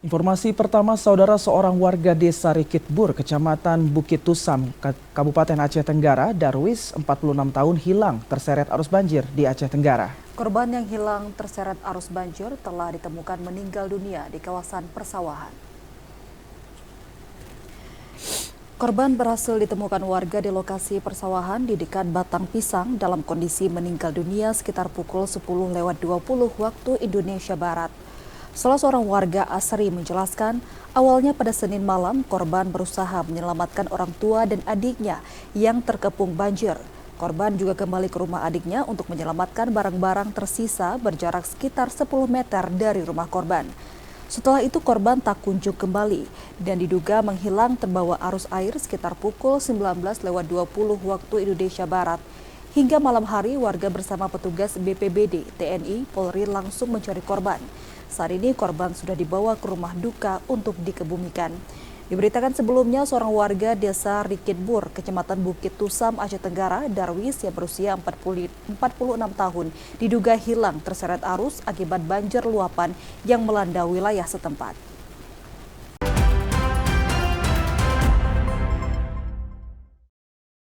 Informasi pertama, saudara, seorang warga desa Rikitbur, Kecamatan Bukit Tusam, Kabupaten Aceh Tenggara, Darwis, 46 tahun, hilang terseret arus banjir di Aceh Tenggara. Korban yang hilang terseret arus banjir telah ditemukan meninggal dunia di kawasan persawahan. Korban berhasil ditemukan warga di lokasi persawahan di dekat Batang Pisang dalam kondisi meninggal dunia sekitar pukul 10:20 waktu Indonesia Barat. Salah seorang warga Asri menjelaskan, awalnya pada Senin malam korban berusaha menyelamatkan orang tua dan adiknya yang terkepung banjir. Korban juga kembali ke rumah adiknya untuk menyelamatkan barang-barang tersisa berjarak sekitar 10 meter dari rumah korban. Setelah itu korban tak kunjung kembali dan diduga menghilang terbawa arus air sekitar pukul 19:20 waktu Indonesia Barat. Hingga malam hari warga bersama petugas BPBD, TNI, Polri langsung mencari korban. Saat ini korban sudah dibawa ke rumah duka untuk dikebumikan. Diberitakan sebelumnya seorang warga desa Rikitbur, Kecamatan Bukit Tusam, Aceh Tenggara, Darwis yang berusia 46 tahun, diduga hilang terseret arus akibat banjir luapan yang melanda wilayah setempat.